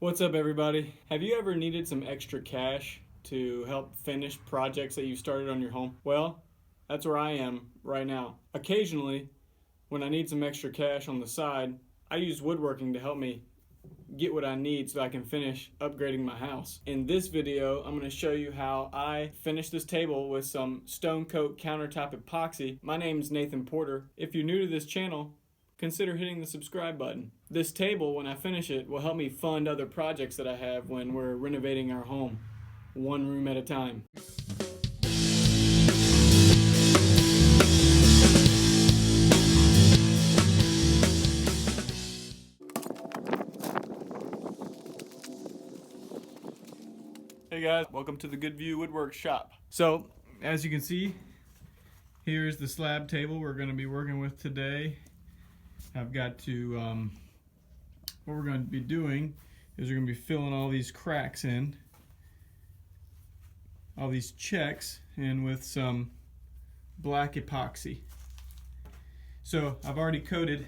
What's up, everybody? Have you ever needed some extra cash to help finish projects that you started on your home? Well, that's where I am right now. Occasionally, when I need some extra cash on the side, I use woodworking to help me get what I need so I can finish upgrading my house. In this video, I'm going to show you how I finished this table with some stone coat countertop epoxy. My name is Nathan Porter. If you're new to this channel, consider hitting the subscribe button. This table, when I finish it, will help me fund other projects that I have when we're renovating our home, one room at a time. Hey guys, welcome to the Good View Woodwork shop. So, as you can see, here's the slab table we're going to be working with today. I've got to, what we're going to be doing is we're going to be filling all these cracks in, all these checks in with some black epoxy. So I've already coated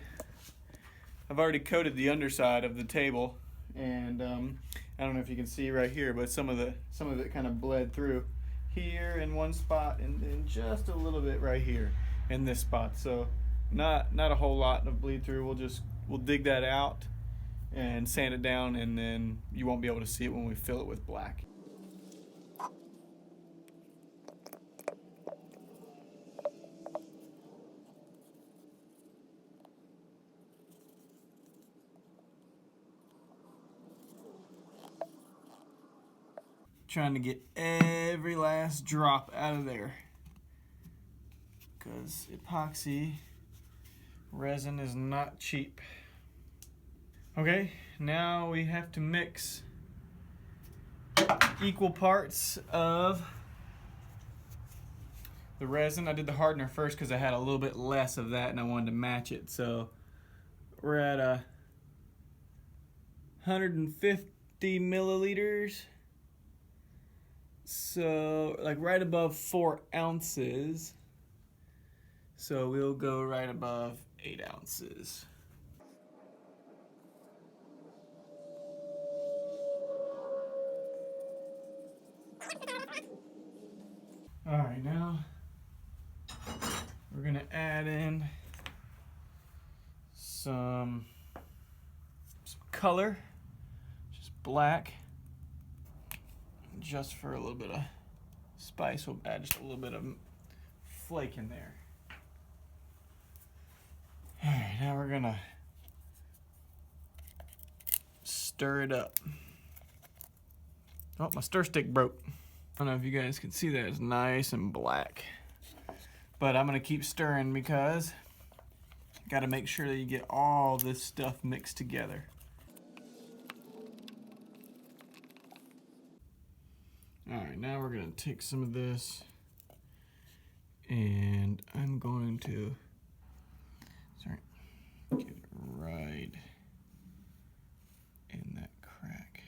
the underside of the table, and I don't know if you can see right here, but some of it kind of bled through here in one spot, and then just a little bit right here in this spot. So not a whole lot of bleed through. We'll dig that out and sand it down, and then you won't be able to see it when we fill it with black. Trying to get every last drop out of there, because epoxy resin is not cheap. Okay, now we have to mix equal parts of the resin. I did the hardener first because I had a little bit less of that and I wanted to match it. So we're at 150 milliliters. So like right above 4 ounces. So we'll go right above 8 ounces. All right, now we're gonna add in some color, just black, just for a little bit of spice. We'll add just a little bit of flake in there. All right, now we're gonna stir it up. Oh, my stir stick broke. I don't know if you guys can see that. It's nice and black. But I'm gonna keep stirring because you gotta make sure that you get all this stuff mixed together. All right, now we're gonna take some of this and I'm going to get it right in that crack.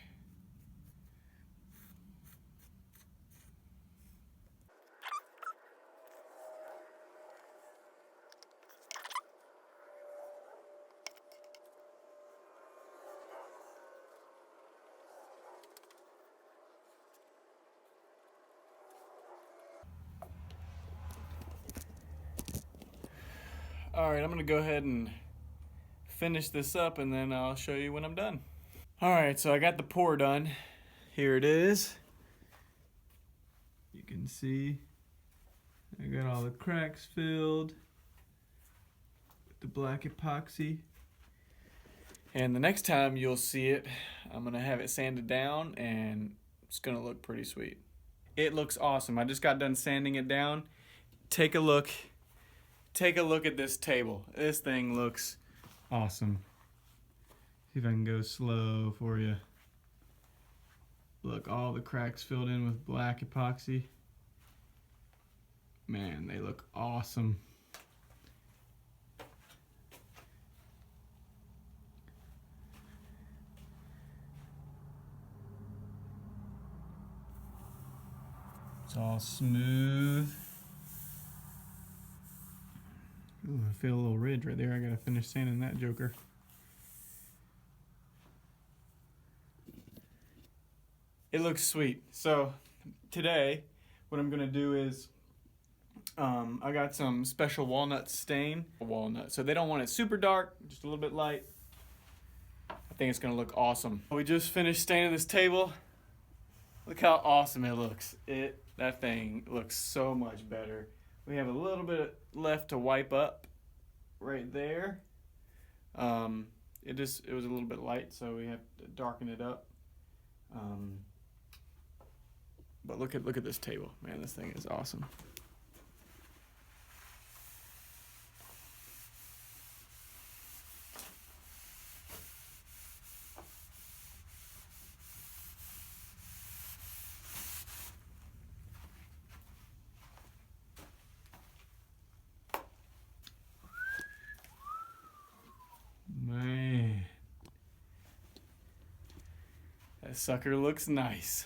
All right, I'm gonna go ahead and finish this up and then I'll show you when I'm done. All right, so I got the pour done. Here it is. You can see I got all the cracks filled with the black epoxy. And the next time you'll see it, I'm gonna have it sanded down and it's gonna look pretty sweet. It looks awesome. I just got done sanding it down. Take a look at this table. This thing looks awesome. See if I can go slow for you. Look, all the cracks filled in with black epoxy. Man, they look awesome. It's all smooth. Ooh, I feel a little ridge right there. I gotta finish sanding that joker. it looks sweet. So today, what I'm gonna do is I got some special walnut stain. Walnut. So they don't want it super dark, just a little bit light. I think it's gonna look awesome. We just finished staining this table. Look how awesome it looks. That thing looks so much better. We have a little bit left to wipe up right there. It was a little bit light, so we have to darken it up. But look at this table, man. This thing is awesome. Man, that sucker looks nice.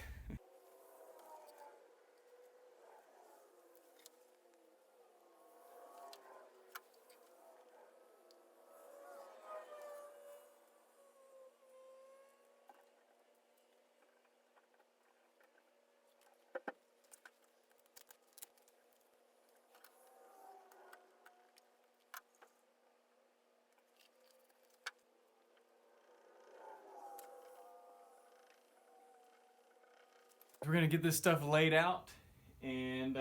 We're gonna get this stuff laid out and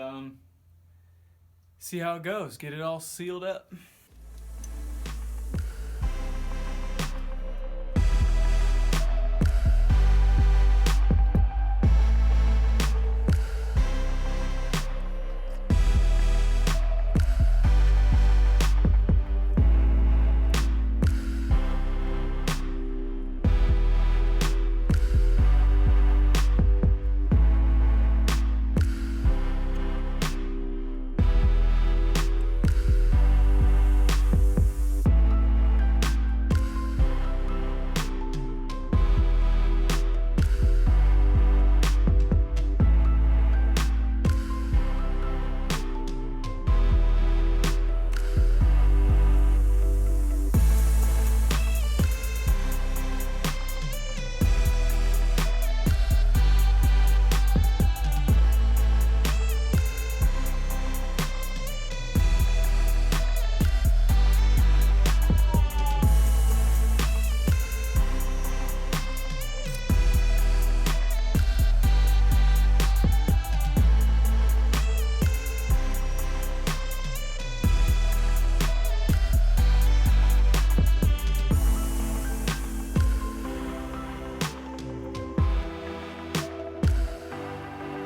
see how it goes. Get it all sealed up.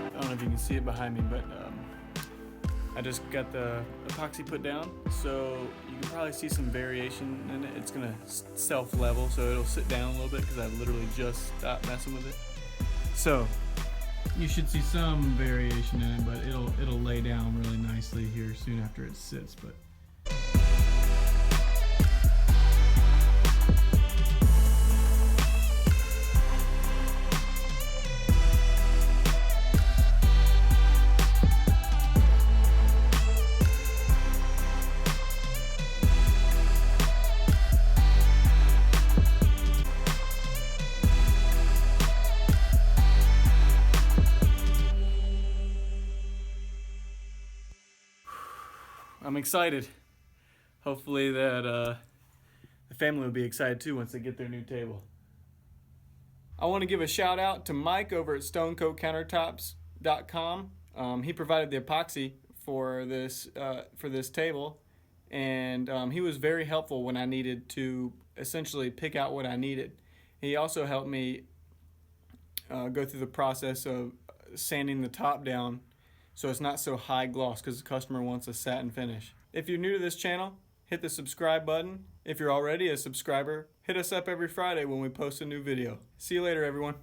I don't know if you can see it behind me, but I just got the epoxy put down, so you can probably see some variation in it. It's gonna self-level, so it'll sit down a little bit because I literally just stopped messing with it. So you should see some variation in it, but it'll lay down really nicely here soon after it sits. But I'm excited. Hopefully that the family will be excited too once they get their new table. I want to give a shout out to Mike over at StonecoatCountertops.com. He provided the epoxy for this table, and he was very helpful when I needed to essentially pick out what I needed. He also helped me go through the process of sanding the top down so it's not so high gloss because the customer wants a satin finish. If you're new to this channel, hit the subscribe button. If you're already a subscriber, hit us up every Friday when we post a new video. See you later, everyone.